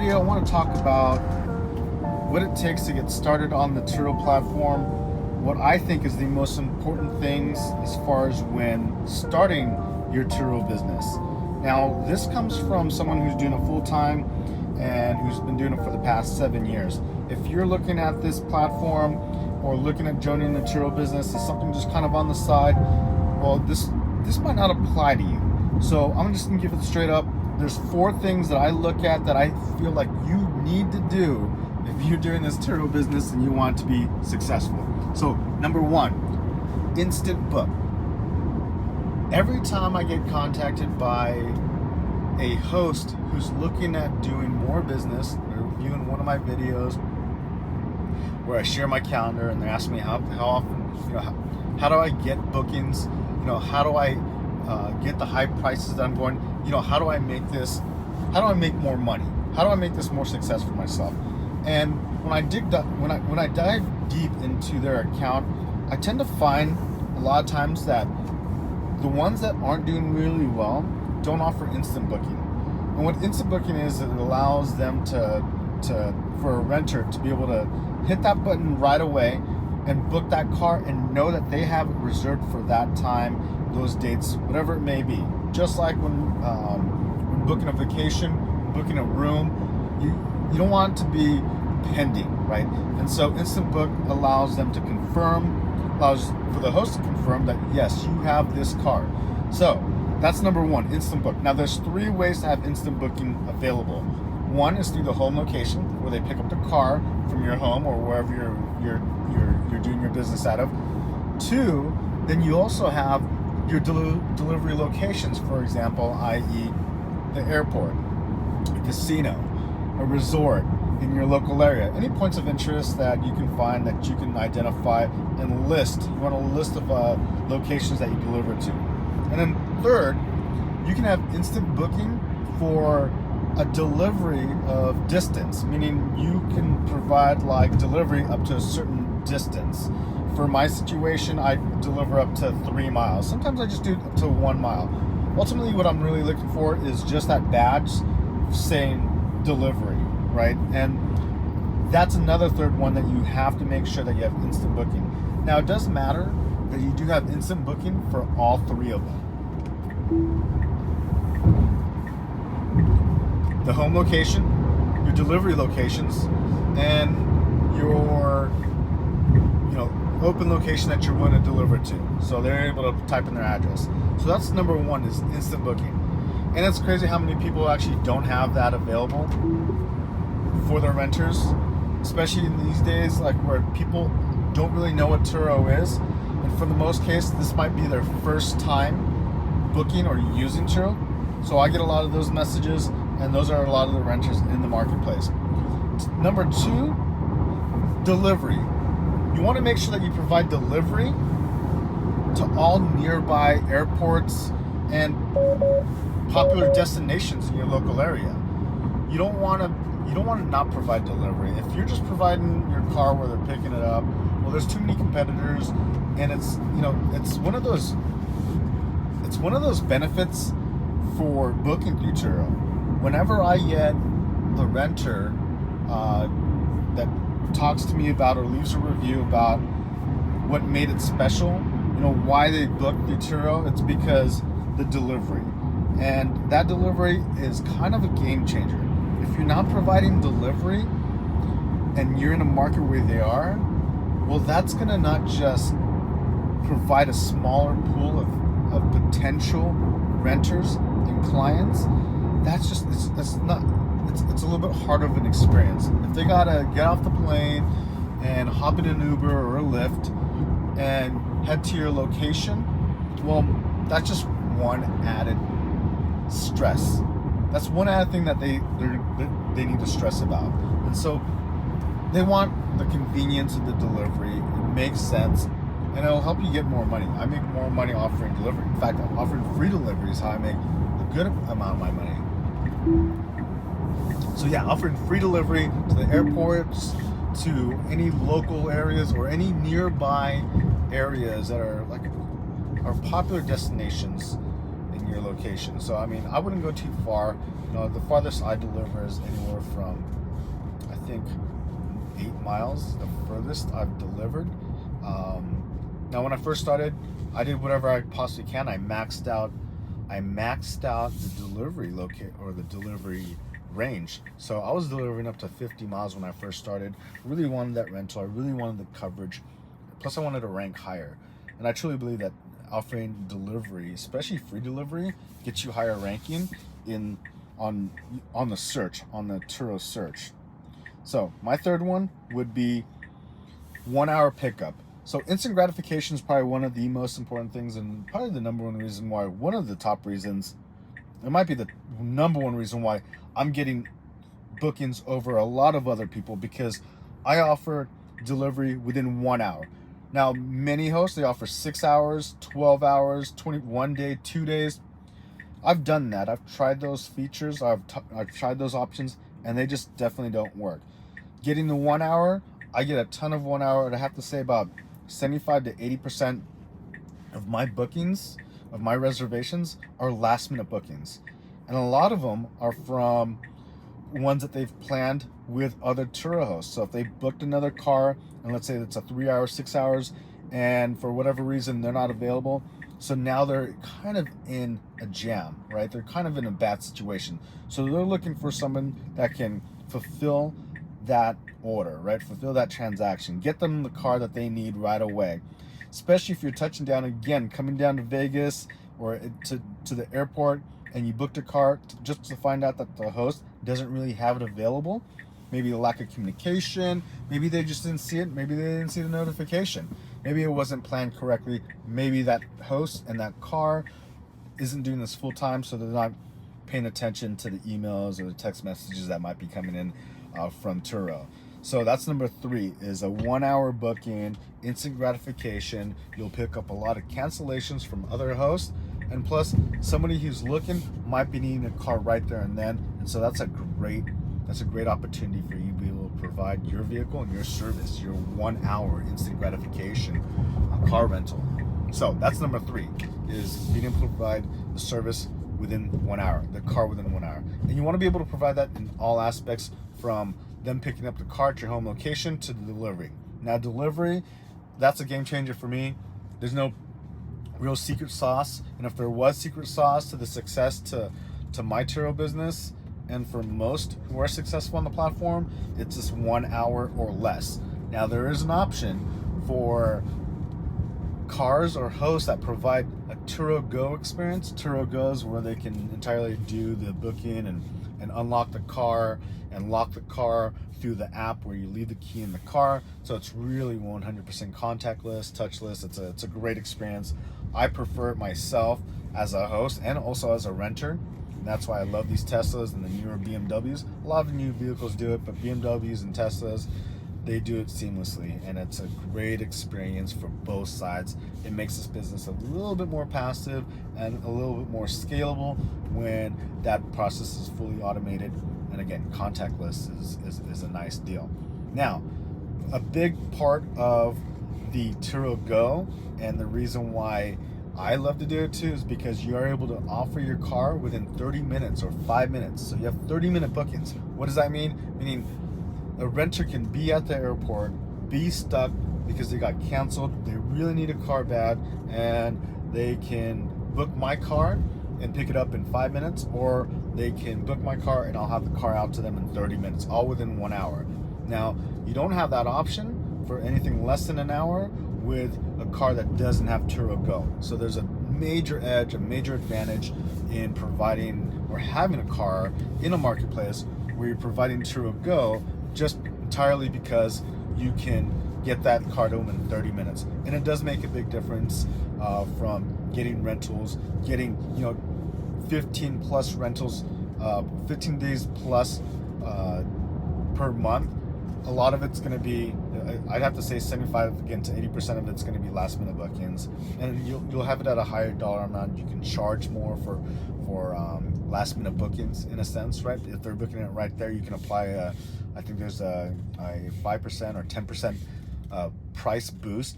video, I want to talk about what it takes to get started on the Turo platform, what I think is the most important things as far as when starting your Turo business. Now, this comes from someone who's doing it full-time and who's been doing it for the past 7 years. If you're looking at this platform or looking at joining the Turo business as something just kind of on the side, well, this might not apply to you. So I'm just gonna give it straight up. There's 4 things that I look at that I feel like you need to do if you're doing this Turo business and you want to be successful. So number 1, instant book. Every time I get contacted by a host who's looking at doing more business, they're reviewing one of my videos where I share my calendar and they're asking me how often, how do I get bookings? How do I get the high prices that I'm going? How do I make this? How do I make more money? How do I make this more success for myself? And when I dive deep into their account, I tend to find a lot of times that the ones that aren't doing really well don't offer instant booking. And what instant booking is, it allows them for a renter to be able to hit that button right away and book that car and know that they have it reserved for that time, those dates, whatever it may be. Just like when booking a vacation, booking a room, you don't want it to be pending, right? And so instant book allows them to allows for the host to confirm that yes, you have this car. So that's number 1, instant book. Now there's 3 ways to have instant booking available. 1 is through the home location, where they pick up the car from your home or wherever you're doing your business out of. 2, then you also have your delivery locations, for example, i.e. the airport, a casino, a resort in your local area, any points of interest that you can find that you can identify and list. You want a list of locations that you deliver to. And then 3rd, you can have instant booking for a delivery of distance, meaning you can provide like delivery up to a certain distance. For my situation, I deliver up to 3 miles. Sometimes I just do up to 1 mile. Ultimately, what I'm really looking for is just that badge saying delivery, right? And that's another 3rd one that you have to make sure that you have instant booking. Now, it does matter that you do have instant booking for all 3 of them. The home location, your delivery locations, and your open location that you're going to deliver to. So they're able to type in their address. So that's number 1, is instant booking. And it's crazy how many people actually don't have that available for their renters, especially in these days, like where people don't really know what Turo is. And for the most case, this might be their first time booking or using Turo. So I get a lot of those messages, and those are a lot of the renters in the marketplace. Number 2, delivery. You want to make sure that you provide delivery to all nearby airports and popular destinations in your local area. You don't want to not provide delivery. If you're just providing your car where they're picking it up, well, there's too many competitors, and it's one of those benefits for booking through Turo. Whenever I get the renter that talks to me about or leaves a review about what made it special, why they booked the Turo, it's because the delivery. And that delivery is kind of a game changer. If you're not providing delivery and you're in a market where they are, well, that's going to not just provide a smaller pool of potential renters and clients. It's a little bit harder of an experience. If they gotta get off the plane and hop in an Uber or a Lyft and head to your location, well, that's just one added stress. That's one added thing that they need to stress about. And so they want the convenience of the delivery. It makes sense, and it'll help you get more money. I make more money offering delivery. In fact, I'm offering free delivery is how I make a good amount of my money. So yeah, offering free delivery to the airports, to any local areas or any nearby areas that are popular destinations in your location. So I mean, I wouldn't go too far. The farthest I deliver is anywhere from, I think, 8 miles, the furthest I've delivered. Now, when I first started, I did whatever I possibly can. I maxed out the delivery the delivery range. So I was delivering up to 50 miles when I first started. I really wanted that rental. I really wanted the coverage. Plus, I wanted to rank higher. And I truly believe that offering delivery, especially free delivery, gets you higher ranking on the search, on the Turo search. So my third one would be 1 hour pickup. So instant gratification is probably one of the most important things, and probably the number one reason why, one of the top reasons, it might be the number one reason why I'm getting bookings over a lot of other people, because I offer delivery within 1 hour. Now, many hosts, they offer 6 hours, 12 hours, 21 day, 2 days. I've done that. I've tried those features. I've tried those options, and they just definitely don't work. Getting the 1 hour, I get a ton of 1 hour, and I have to say about 75 to 80% of my bookings, of my reservations, are last minute bookings. And a lot of them are from ones that they've planned with other Turo hosts. So if they booked another car, and let's say it's a 3 hour, 6 hours, and for whatever reason they're not available, so now they're kind of in a jam, right? They're kind of in a bad situation. So they're looking for someone that can fulfill that order, right? Fulfill that transaction. Get them the car that they need right away. Especially if you're touching down again, coming down to Vegas or to the airport, and you booked a car just to find out that the host doesn't really have it available. Maybe a lack of communication. Maybe they just didn't see it. Maybe they didn't see the notification. Maybe it wasn't planned correctly. Maybe that host and that car isn't doing this full time, so they're not paying attention to the emails or the text messages that might be coming in from Turo. So that's number 3, is a 1 hour booking, instant gratification. You'll pick up a lot of cancellations from other hosts, and plus somebody who's looking might be needing a car right there and then, and so that's a great opportunity for you to be able to provide your vehicle and your service, your 1 hour instant gratification car rental. So that's number 3, is being able to provide the service within 1 hour, the car within 1 hour. And you want to be able to provide that in all aspects, from them picking up the car at your home location to the delivery. Now, delivery, that's a game changer for me. There's no real secret sauce, and if there was secret sauce to the success to my Turo business, and for most who are successful on the platform, it's just 1 hour or less. Now, there is an option for cars or hosts that provide a Turo Go experience. Turo Go is where they can entirely do the booking and unlock the car and lock the car through the app where you leave the key in the car. So it's really 100% contactless, touchless. It's a great experience. I prefer it myself as a host and also as a renter. And that's why I love these Teslas and the newer BMWs. A lot of the new vehicles do it, but BMWs and Teslas, they do it seamlessly, and it's a great experience for both sides. It makes this business a little bit more passive and a little bit more scalable when that process is fully automated. And again, contactless is a nice deal. Now, a big part of the Turo Go, and the reason why I love to do it too, is because you are able to offer your car within 30 minutes or 5 minutes. So you have 30-minute bookings. What does that mean? Meaning a renter can be at the airport, be stuck because they got canceled, they really need a car bad, and they can book my car and pick it up in 5 minutes, or they can book my car and I'll have the car out to them in 30 minutes, all within 1 hour. Now, you don't have that option for anything less than an hour with a car that doesn't have Turo Go. So there's a major edge, a major advantage in providing or having a car in a marketplace where you're providing Turo Go, just entirely because you can get that car to them in 30 minutes. And it does make a big difference from getting rentals, getting 15 plus rentals, 15 days plus per month. A lot of it's going to be, I'd have to say 75 again to 80% of it's going to be last minute bookings, and you'll have it at a higher dollar amount. You can charge more for last minute bookings in a sense, right? If they're booking it right there, you can apply I think there's a 5% or 10% price boost.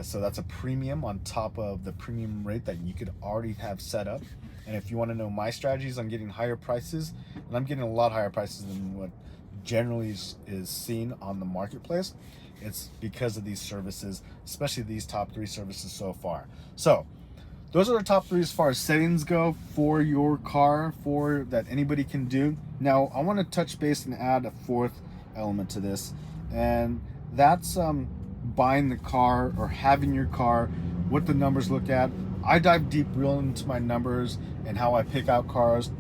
So that's a premium on top of the premium rate that you could already have set up. And if you want to know my strategies on getting higher prices, and I'm getting a lot higher prices than what generally is seen on the marketplace, it's because of these services, especially these top 3 services so far. So those are the top 3 as far as settings go for your car, for that anybody can do. Now I want to touch base and add a 4th element to this, and that's buying the car or having your car, what the numbers look at. I dive deep real into my numbers and how I pick out cars,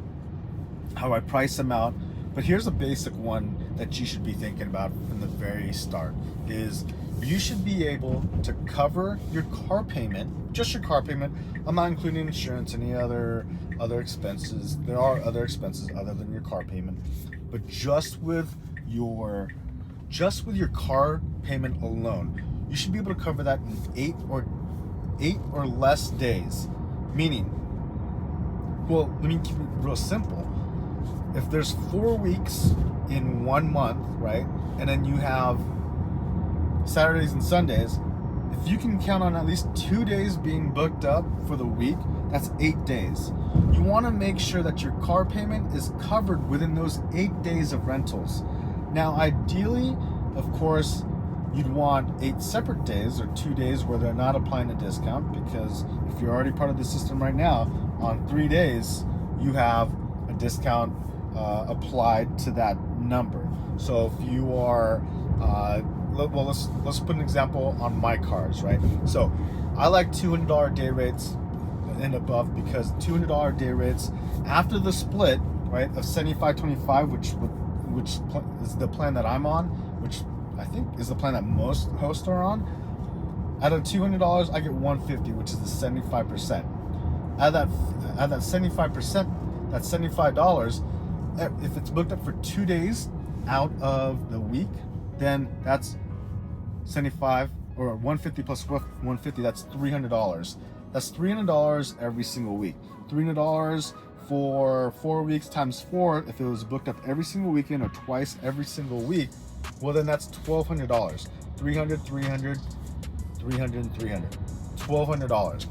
how I price them out. But here's a basic one that you should be thinking about from the very start is you should be able to cover your car payment, just your car payment. I'm not including insurance, any other expenses. There are other expenses other than your car payment, but just with your car payment alone, you should be able to cover that in 8 or less days. Meaning, well, let me keep it real simple. If there's 4 weeks in 1 month, right, and then you have Saturdays and Sundays, if you can count on at least 2 days being booked up for the week, that's 8 days. You want to make sure that your car payment is covered within those 8 days of rentals. Now, ideally, of course, you'd want 8 separate days or 2 days where they're not applying a discount, because if you're already part of the system right now, on 3 days, you have a discount applied to that number. So if you are, well, let's put an example on my cars, right? So I like $200 day rates and above, because $200 day rates after the split, right, of 75-25, which is the plan that I'm on, which I think is the plan that most hosts are on. Out of $200, I get $150, which is the 75%. Out of that 75%, that's $75. If it's booked up for 2 days out of the week, then that's 75 or 150 plus 150. That's $300. That's $300 every single week. $300 for 4 weeks times 4. If it was booked up every single weekend or twice every single week, well, then that's $1,200. 300, 300, 300, and 300. $1,200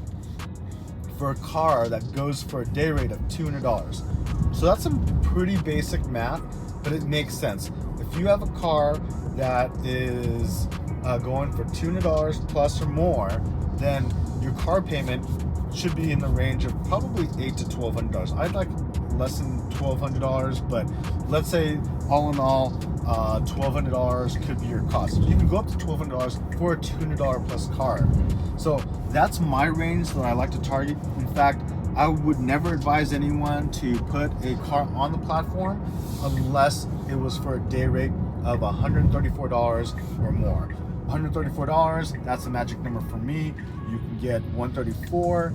for a car that goes for a day rate of $200. So that's some pretty basic math, but it makes sense. If you have a car that is going for $200 plus or more, then your car payment should be in the range of probably $800 to $1,200. I'd like less than $1,200, but let's say all in all, $1,200 could be your cost. You can go up to $1,200 for a $200 plus car. So that's my range that I like to target. In fact, I would never advise anyone to put a car on the platform unless it was for a day rate of $134 or more. $134, that's the magic number for me. You can get $134,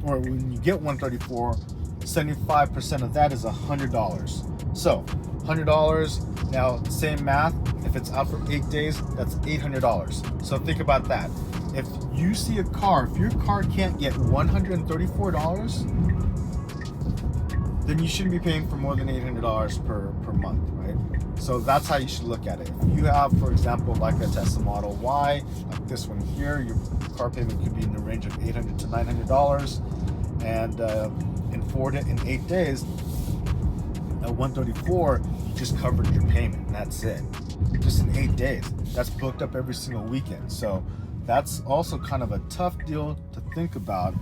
or when you get $134, 75% of that is $100. So $100, now same math, if it's out for 8 days, that's $800. So think about that. If you see a car, if your car can't get $134, then you shouldn't be paying for more than $800 per month, right? So that's how you should look at it. If you have, for example, like a Tesla Model Y, like this one here, your car payment could be in the range of $800 to $900, and in 8 days, at $134, you just covered your payment, and that's it. Just in 8 days. That's booked up every single weekend. So that's also kind of a tough deal to think about,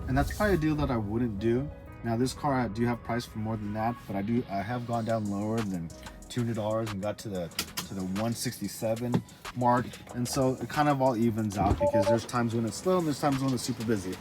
and that's probably a deal that I wouldn't do. Now, this car I do have priced for more than that, but I have gone down lower than $200 and got to the 167 mark, and so it kind of all evens out, because there's times when it's slow and there's times when it's super busy.